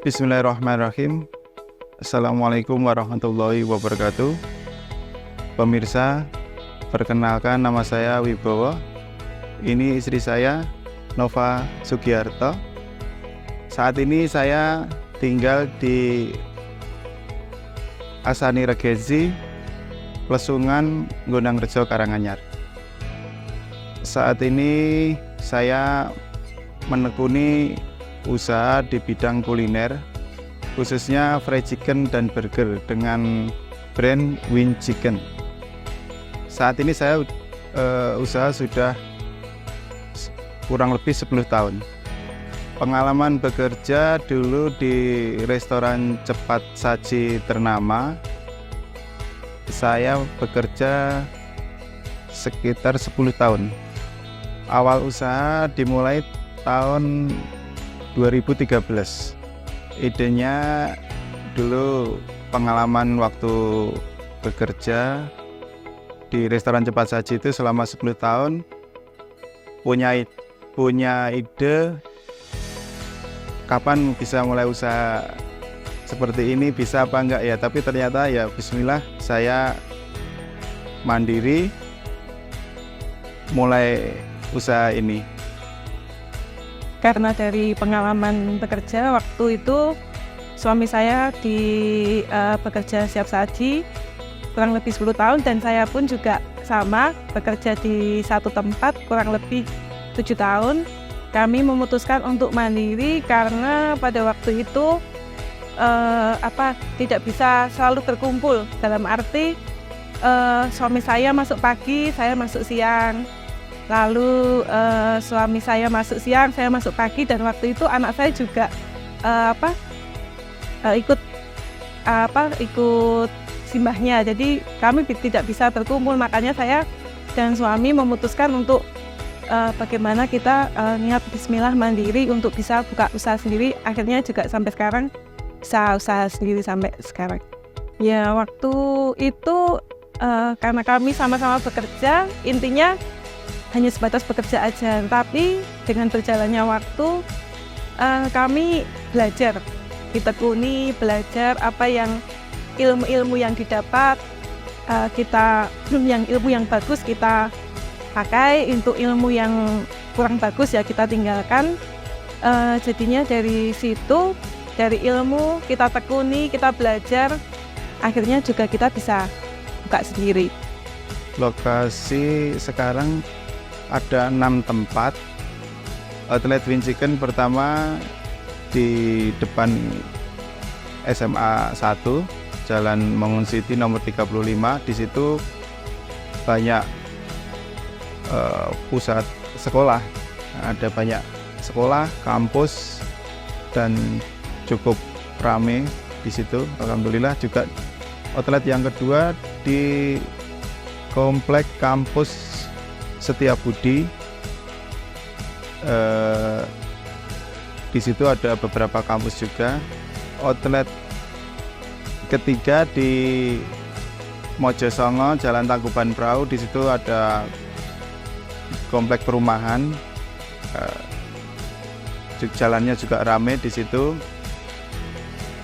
Bismillahirrahmanirrahim. Assalamualaikum warahmatullahi wabarakatuh. Pemirsa, perkenalkan nama saya Wibowo. Ini istri saya, Nova Sugiarto. Saat ini saya tinggal di Asani Regezi, Plesungan, Gondangrejo, Karanganyar. Saat ini saya menekuni usaha di bidang kuliner, khususnya fried chicken dan burger dengan brand Win Chicken. Saat ini saya usaha sudah kurang lebih 10 tahun. Pengalaman bekerja dulu di restoran cepat saji ternama, saya bekerja sekitar 10 tahun. Awal usaha dimulai tahun 2013. Idenya dulu pengalaman waktu bekerja di restoran cepat saji itu selama 10 tahun, punya ide kapan bisa mulai usaha seperti ini, bisa apa enggak ya. Tapi ternyata ya bismillah, saya mandiri mulai usaha ini. Karena dari pengalaman bekerja waktu itu suami saya bekerja siap saji kurang lebih 10 tahun, dan saya pun juga sama bekerja di satu tempat kurang lebih 7 tahun. Kami memutuskan untuk mandiri karena pada waktu itu tidak bisa selalu berkumpul, dalam arti suami saya masuk pagi, saya masuk siang. Lalu suami saya masuk siang, saya masuk pagi, dan waktu itu anak saya juga ikut simbahnya. Jadi kami tidak bisa terkumpul, makanya saya dan suami memutuskan untuk bagaimana kita niat bismillah mandiri untuk bisa buka usaha sendiri. Akhirnya juga sampai sekarang bisa usaha sendiri sampai sekarang. Ya waktu itu karena kami sama-sama bekerja, intinya hanya sebatas bekerja aja, tapi dengan berjalannya waktu kami belajar, ditekuni, belajar apa yang ilmu-ilmu yang didapat, ilmu yang bagus kita pakai, untuk ilmu yang kurang bagus ya kita tinggalkan. Jadinya dari situ, dari ilmu kita tekuni, kita belajar, akhirnya juga kita bisa buka sendiri. Lokasi sekarang ada 6 tempat. Outlet Win Chicken pertama di depan SMA 1, Jalan Mangun City nomor 35. Di situ banyak pusat sekolah. Ada banyak sekolah, kampus, dan cukup ramai di situ. Alhamdulillah. Juga outlet yang kedua di komplek kampus Setiabudi. Di situ ada beberapa kampus juga. Outlet ketiga di Mojosongo, Jalan Tangkuban Perahu. Di situ ada komplek perumahan. Jalannya juga ramai di situ.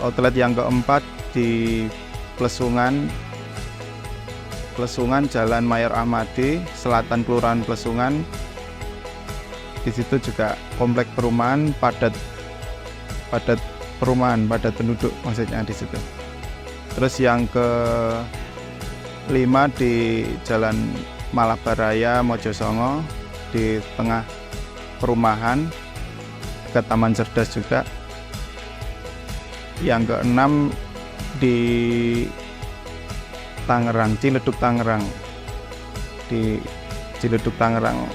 Outlet yang keempat di Plesungan, Jalan Mayor Ahmadi, Selatan Kelurahan Plesungan. Di situ juga komplek perumahan, padat penduduk maksudnya di situ. Terus yang ke-5 di Jalan Malabaraya, Mojosongo, di tengah perumahan dekat Taman Cerdas juga. Yang ke-6 di Tangerang, Ciledug Tangerang. Di Ciledug Tangerang,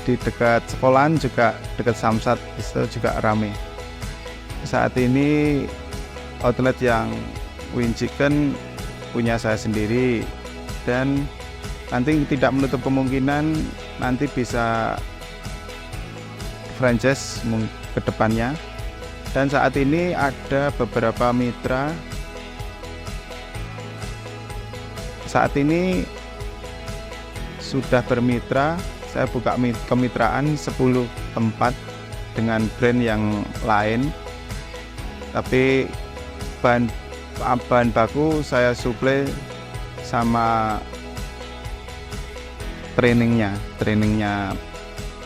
di dekat sekolahan juga, dekat Samsat, itu juga ramai. Saat ini outlet yang Win Chicken punya saya sendiri, dan nanti tidak menutup kemungkinan nanti bisa franchise ke depannya. Dan saat ini ada beberapa mitra. Saat ini sudah bermitra, saya buka kemitraan 10 tempat dengan brand yang lain, tapi bahan baku saya suplai sama trainingnya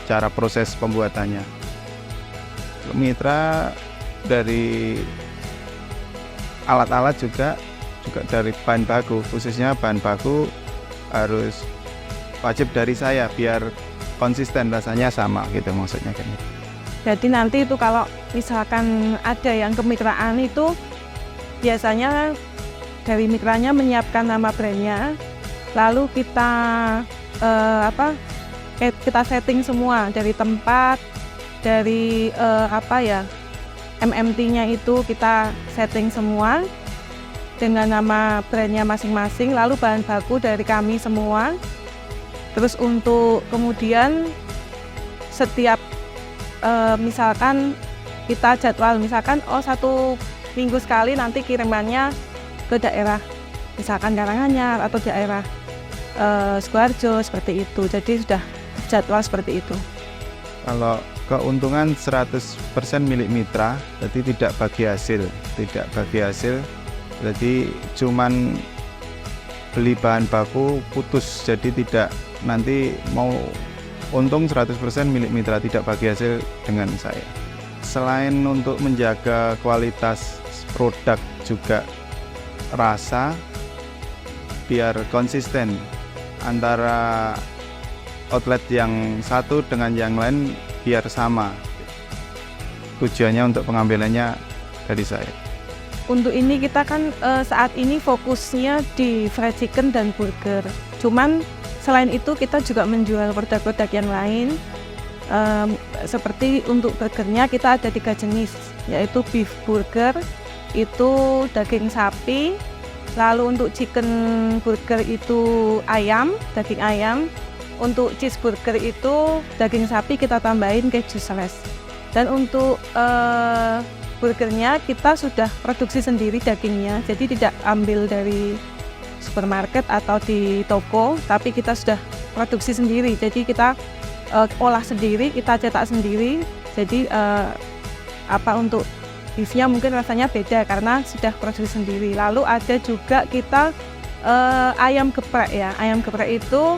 cara proses pembuatannya. Mitra dari alat-alat juga dari bahan baku, khususnya bahan baku harus wajib dari saya biar konsisten rasanya sama gitu maksudnya kan. Jadi nanti itu kalau misalkan ada yang kemitraan itu biasanya dari mitranya menyiapkan nama brandnya, lalu kita kita setting semua dari tempat, dari MMT-nya itu kita setting semua dengan nama brandnya masing-masing, lalu bahan baku dari kami semua. Terus untuk kemudian setiap misalkan kita jadwal, misalkan 1 minggu sekali nanti kirimannya ke daerah, misalkan Karanganyar atau daerah Sukoharjo seperti itu. Jadi sudah jadwal seperti itu. Kalau keuntungan 100% milik mitra, jadi tidak bagi hasil, jadi cuman beli bahan baku putus, jadi tidak nanti mau untung 100% milik mitra, tidak bagi hasil dengan saya. Selain untuk menjaga kualitas produk juga rasa biar konsisten antara outlet yang satu dengan yang lain biar sama. Tujuannya untuk pengambilannya dari saya. Untuk ini kita kan saat ini fokusnya di fried chicken dan burger. Cuman selain itu kita juga menjual produk-produk yang lain. Seperti untuk burgernya kita ada 3 jenis, yaitu beef burger, itu daging sapi. Lalu untuk chicken burger itu daging ayam. Untuk cheeseburger itu daging sapi kita tambahin keju slash. Dan untuk burgernya kita sudah produksi sendiri dagingnya, jadi tidak ambil dari supermarket atau di toko, tapi kita sudah produksi sendiri. Jadi kita olah sendiri, kita cetak sendiri. Jadi untuk beefnya mungkin rasanya beda karena sudah produksi sendiri. Lalu ada juga kita ayam geprek ya. Ayam geprek itu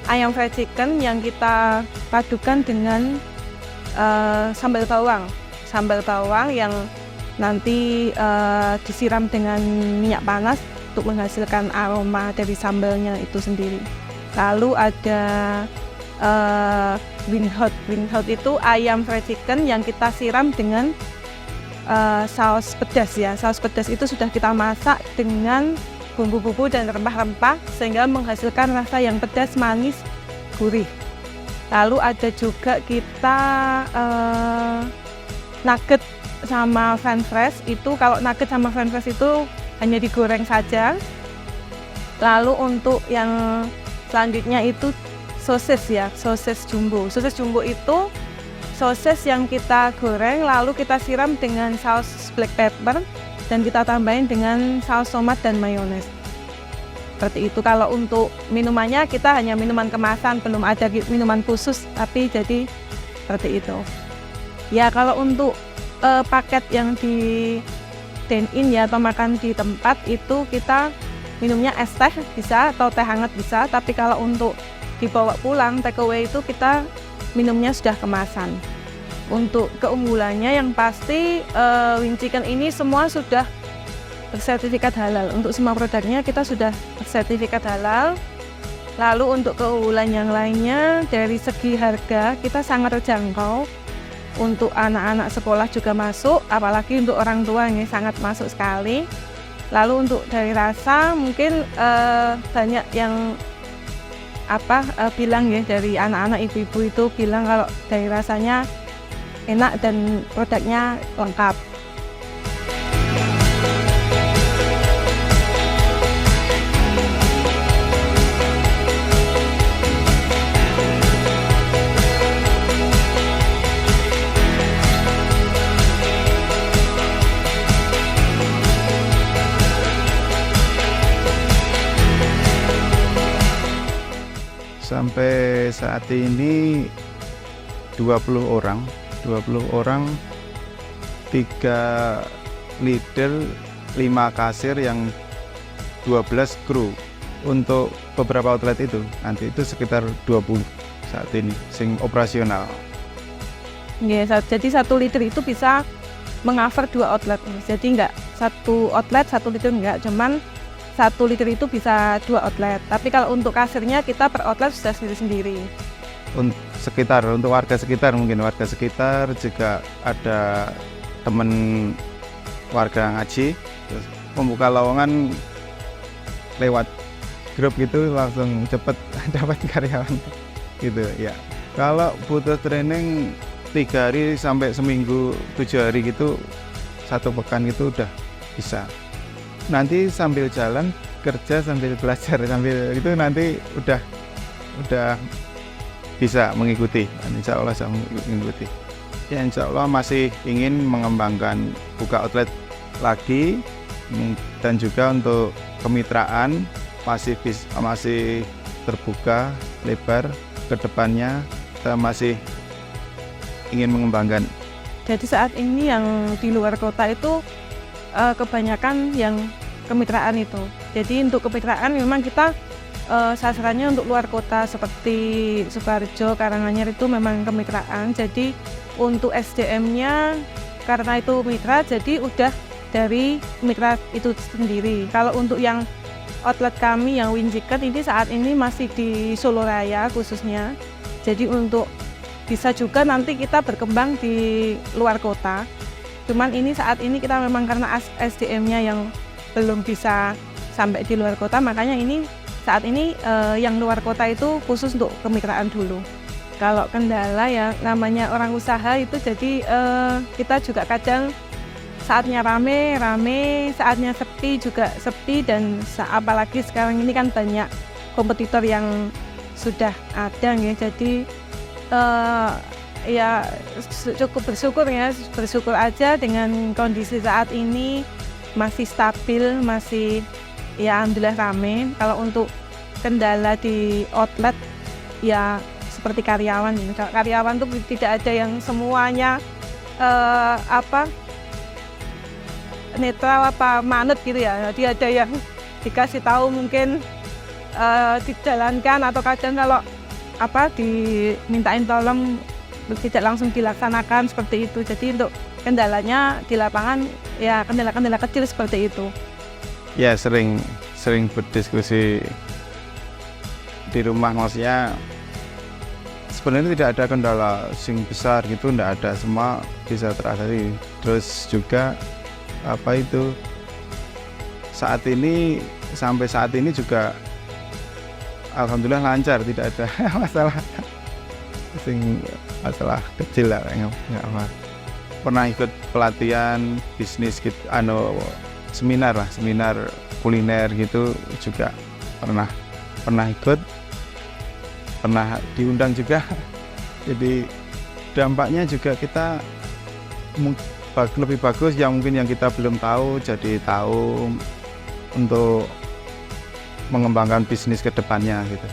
ayam fried chicken yang kita padukan dengan sambal bawang yang nanti disiram dengan minyak panas untuk menghasilkan aroma dari sambalnya itu sendiri. Lalu ada winghout itu ayam fried chicken yang kita siram dengan saus pedas ya. Saus pedas itu sudah kita masak dengan bumbu-bumbu dan rempah-rempah sehingga menghasilkan rasa yang pedas, manis, gurih. Lalu ada juga kita nugget sama french fries. Itu kalau nugget sama french fries itu hanya digoreng saja. Lalu untuk yang selanjutnya itu sosis ya, sosis jumbo. Sosis jumbo itu sosis yang kita goreng lalu kita siram dengan saus black pepper dan kita tambahin dengan saus tomat dan mayones. Seperti itu. Kalau untuk minumannya kita hanya minuman kemasan, belum ada minuman khusus, tapi jadi seperti itu. Ya kalau untuk paket yang di dine-in ya atau makan di tempat itu kita minumnya es teh bisa atau teh hangat bisa, tapi kalau untuk dibawa pulang take away itu kita minumnya sudah kemasan. Untuk keunggulannya yang pasti Wing Chicken ini semua sudah bersertifikat halal. Untuk semua produknya kita sudah bersertifikat halal. Lalu untuk keunggulan yang lainnya dari segi harga kita sangat terjangkau. Untuk anak-anak sekolah juga masuk, apalagi untuk orang tua ini sangat masuk sekali. Lalu untuk dari rasa mungkin banyak yang bilang ya, dari anak-anak ibu-ibu itu bilang kalau dari rasanya enak dan produknya lengkap. Sampai saat ini 20 20 orang, 3 leader, 5 kasir, yang 12 kru. Untuk beberapa outlet itu nanti itu sekitar 20 saat ini sing operasional. Jadi 1 liter itu bisa meng-cover 2 outlet. Jadi enggak 1 outlet 1 liter, enggak, cuman 1 liter itu bisa 2 outlet. Tapi kalau untuk kasirnya kita per outlet sudah sendiri-sendiri. Untuk warga sekitar, mungkin warga sekitar juga ada teman warga ngaji terus membuka lowongan lewat grup gitu, langsung cepet dapat karyawan gitu ya. Kalau butuh training 3 hari sampai seminggu, 7 hari gitu, 1 pekan gitu udah bisa. Nanti sambil jalan kerja sambil belajar sambil itu nanti udah bisa mengikuti. Insya Allah bisa mengikuti. Ya insya Allah masih ingin mengembangkan buka outlet lagi, dan juga untuk kemitraan masih terbuka lebar ke depannya, kita masih ingin mengembangkan. Jadi saat ini yang di luar kota itu kebanyakan yang kemitraan itu. Jadi untuk kemitraan memang kita sasarannya untuk luar kota seperti Sukoharjo, Karanganyar itu memang kemitraan. Jadi untuk SDM-nya karena itu mitra, jadi udah dari mitra itu sendiri. Kalau untuk yang outlet kami yang Win Chicken ini saat ini masih di Solo Raya khususnya. Jadi untuk bisa juga nanti kita berkembang di luar kota. Cuman ini saat ini kita memang karena SDM-nya yang belum bisa sampai di luar kota, makanya ini saat ini yang luar kota itu khusus untuk kemitraan dulu. Kalau kendala ya namanya orang usaha itu, jadi kita juga kadang saatnya rame, saatnya sepi juga sepi, dan apalagi sekarang ini kan banyak kompetitor yang sudah ada ya. Jadi ya cukup bersyukur aja dengan kondisi saat ini masih stabil, masih ya alhamdulillah rame. Kalau untuk kendala di outlet ya seperti karyawan ini. Karyawan tuh tidak ada yang semuanya netral apa manut gitu ya. Jadi ada yang dikasih tahu mungkin dijalankan, atau kadang kalau dimintain tolong tidak langsung dilaksanakan seperti itu. Jadi untuk kendalanya di lapangan ya kendala-kendala kecil seperti itu. Ya sering berdiskusi di rumah, maksudnya sebenarnya tidak ada kendala sing besar gitu, tidak ada, semua bisa teratasi. Terus juga sampai saat ini juga alhamdulillah lancar, tidak ada masalah kecil lah, nggak apa. Pernah ikut pelatihan bisnis gitu, seminar kuliner gitu juga pernah ikut, pernah diundang juga. Jadi dampaknya juga kita lebih bagus yang mungkin yang kita belum tahu, jadi tahu untuk mengembangkan bisnis ke depannya gitu.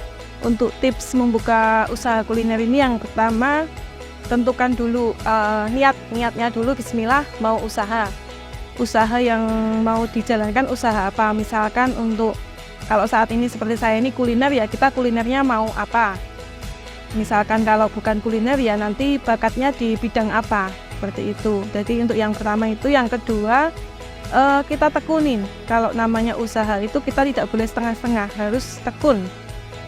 Untuk tips membuka usaha kuliner ini, yang pertama tentukan dulu niatnya dulu, bismillah mau usaha yang mau dijalankan usaha apa. Misalkan untuk kalau saat ini seperti saya ini kuliner, ya kita kulinernya mau apa. Misalkan kalau bukan kuliner ya nanti bakatnya di bidang apa, seperti itu. Jadi untuk yang pertama itu. Yang kedua, kita tekunin. Kalau namanya usaha itu kita tidak boleh setengah-setengah, harus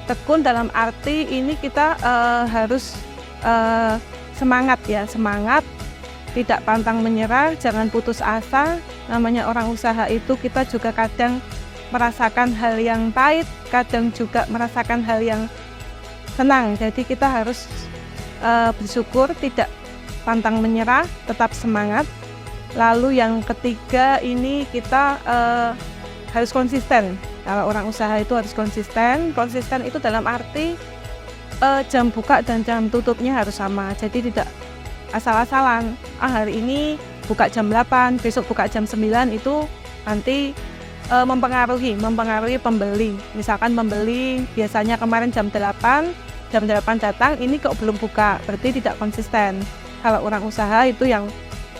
tekun dalam arti ini kita harus semangat, tidak pantang menyerah, jangan putus asa. Namanya orang usaha itu kita juga kadang merasakan hal yang pahit, kadang juga merasakan hal yang senang. Jadi kita harus bersyukur, tidak pantang menyerah, tetap semangat. Lalu yang ketiga ini kita harus konsisten. Kalau orang usaha itu harus konsisten. Konsisten itu dalam arti jam buka dan jam tutupnya harus sama. Jadi tidak asal-asalan. Hari ini buka jam 8, besok buka jam 9, itu nanti mempengaruhi pembeli. Misalkan pembeli biasanya kemarin jam 8 datang, ini kok belum buka, berarti tidak konsisten. kalau orang usaha itu yang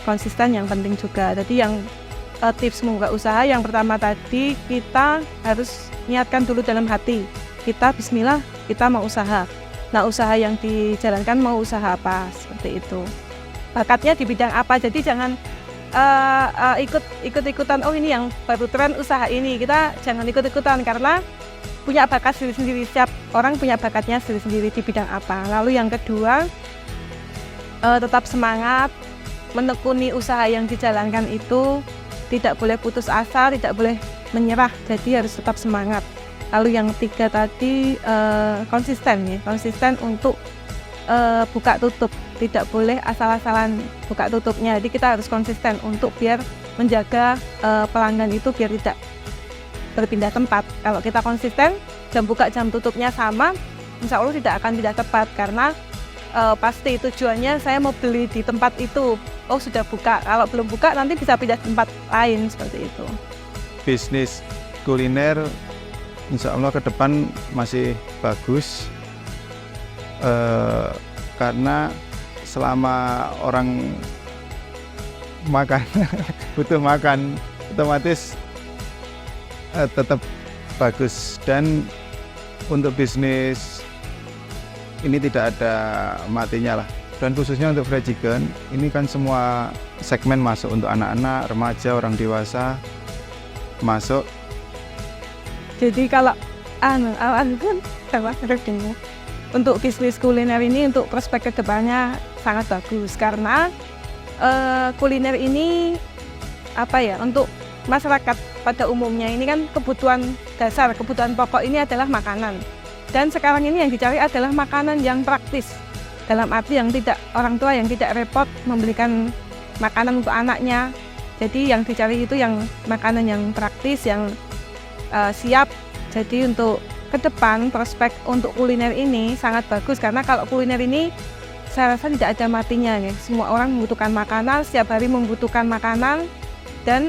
konsisten yang penting juga. Jadi yang tips membuka usaha yang pertama tadi, kita harus niatkan dulu dalam hati, kita bismillah, kita mau usaha. Nah, usaha yang dijalankan mau usaha apa, seperti itu. Bakatnya di bidang apa, jadi jangan ikut-ikutan, oh ini yang baru tren usaha ini, kita jangan ikut-ikutan karena punya bakat sendiri-sendiri, setiap orang punya bakatnya sendiri-sendiri di bidang apa. Lalu yang kedua, tetap semangat, menekuni usaha yang dijalankan itu, tidak boleh putus asa, tidak boleh menyerah, jadi harus tetap semangat. Lalu yang ketiga tadi, konsisten untuk buka tutup, tidak boleh asal-asalan buka tutupnya. Jadi kita harus konsisten untuk biar menjaga pelanggan itu biar tidak berpindah tempat. Kalau kita konsisten, jam buka jam tutupnya sama, insya Allah tidak akan pindah tempat karena pasti tujuannya saya mau beli di tempat itu. Oh sudah buka, kalau belum buka nanti bisa pindah tempat lain, seperti itu. Bisnis kuliner insya Allah ke depan masih bagus, karena selama orang makan butuh makan, otomatis tetap bagus. Dan untuk bisnis ini tidak ada matinya lah. Dan khususnya untuk fried chicken, ini kan semua segmen masuk, untuk anak-anak, remaja, orang dewasa masuk. Jadi kalau untuk bisnis kuliner ini, untuk prospek kedepannya sangat bagus karena kuliner ini untuk masyarakat pada umumnya ini kan kebutuhan dasar, kebutuhan pokok ini adalah makanan. Dan sekarang ini yang dicari adalah makanan yang praktis, dalam arti yang tidak, orang tua yang tidak repot membelikan makanan untuk anaknya. Jadi yang dicari itu yang makanan yang praktis, yang siap. Jadi untuk ke depan prospek untuk kuliner ini sangat bagus karena kalau kuliner ini saya rasa tidak ada matinya ya. Semua orang membutuhkan makanan, setiap hari membutuhkan makanan. Dan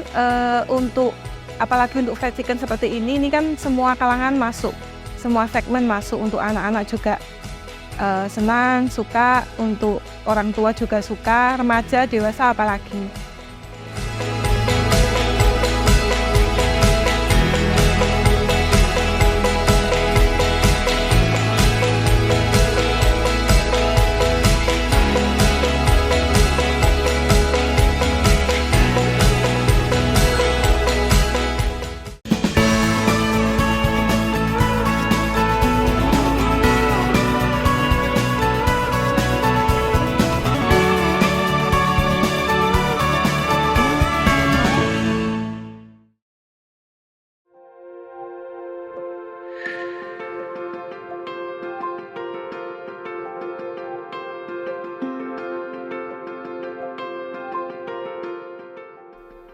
untuk apalagi untuk fried chicken seperti ini kan semua kalangan masuk, semua segmen masuk. Untuk anak-anak juga senang, suka, untuk orang tua juga suka, remaja, dewasa apalagi.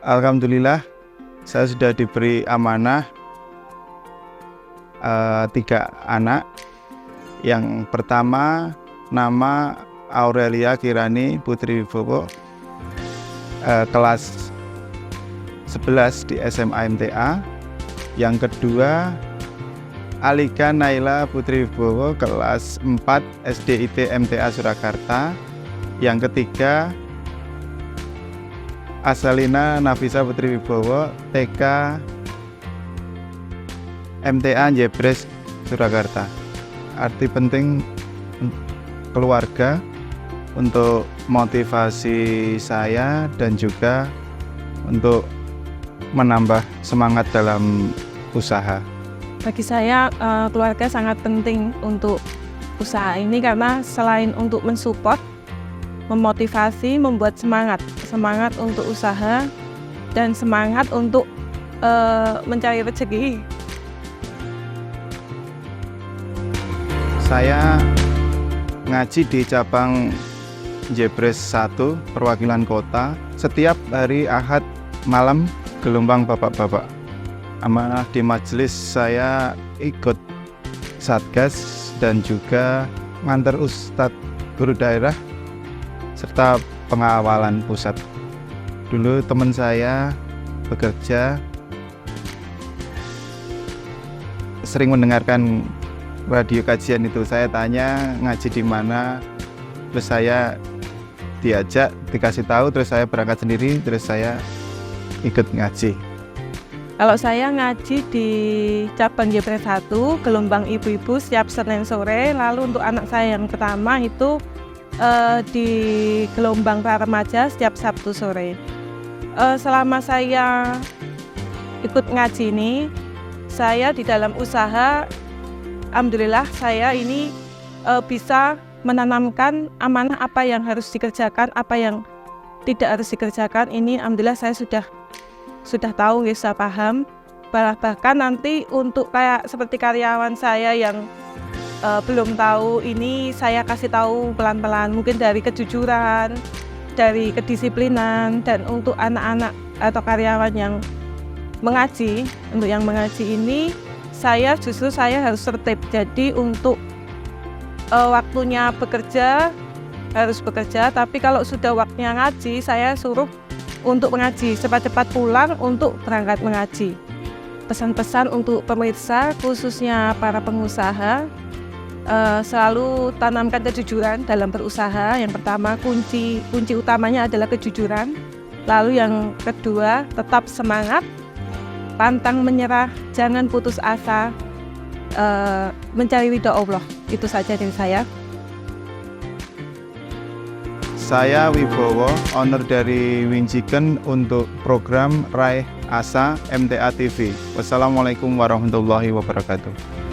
Alhamdulillah, saya sudah diberi amanah 3 anak. Yang pertama nama Aurelia Kirani Putri Wibowo, kelas 11 di SMA MTA. Yang kedua Alika Naila Putri Wibowo, kelas 4 SDIT MTA Surakarta. Yang ketiga Asalina Nafisa Putri Wibowo, TK MTA Jebres Surakarta. Arti penting keluarga untuk motivasi saya dan juga untuk menambah semangat dalam usaha. Bagi saya keluarga sangat penting untuk usaha ini karena selain untuk mensupport, memotivasi, membuat semangat untuk usaha dan semangat untuk mencari rezeki. Saya ngaji di cabang Jebres 1 perwakilan kota setiap hari Ahad malam, gelombang bapak-bapak. Amanah di majelis saya ikut satgas dan juga ngantar ustadz guru daerah serta pengawalan pusat. Dulu teman saya bekerja, sering mendengarkan radio kajian itu. Saya tanya ngaji di mana, terus saya diajak, dikasih tahu, terus saya berangkat sendiri, terus saya ikut ngaji. Kalau saya ngaji di cabang Yepres 1, gelombang ibu-ibu setiap Senin sore. Lalu untuk anak saya yang pertama itu di gelombang para remaja setiap Sabtu sore. Selama saya ikut ngaji ini, saya di dalam usaha, alhamdulillah saya ini bisa menanamkan amanah apa yang harus dikerjakan, apa yang tidak harus dikerjakan. Ini alhamdulillah saya sudah tahu, sudah paham. Bahkan nanti untuk kayak seperti karyawan saya yang belum tahu, ini saya kasih tahu pelan-pelan, mungkin dari kejujuran, dari kedisiplinan. Dan untuk anak-anak atau karyawan yang mengaji, untuk yang mengaji ini saya harus tertib. Jadi untuk waktunya bekerja harus bekerja, tapi kalau sudah waktunya ngaji, saya suruh untuk mengaji, cepat-cepat pulang untuk berangkat mengaji. Pesan-pesan untuk pemirsa, khususnya para pengusaha, selalu tanamkan kejujuran dalam berusaha. Yang pertama, kunci utamanya adalah kejujuran. Lalu yang kedua, tetap semangat, pantang menyerah, jangan putus asa, mencari ridha Allah. Itu saja dari saya. Saya Wibowo, owner dari Winciken untuk program Raih Asa MTA TV. Wassalamualaikum warahmatullahi wabarakatuh.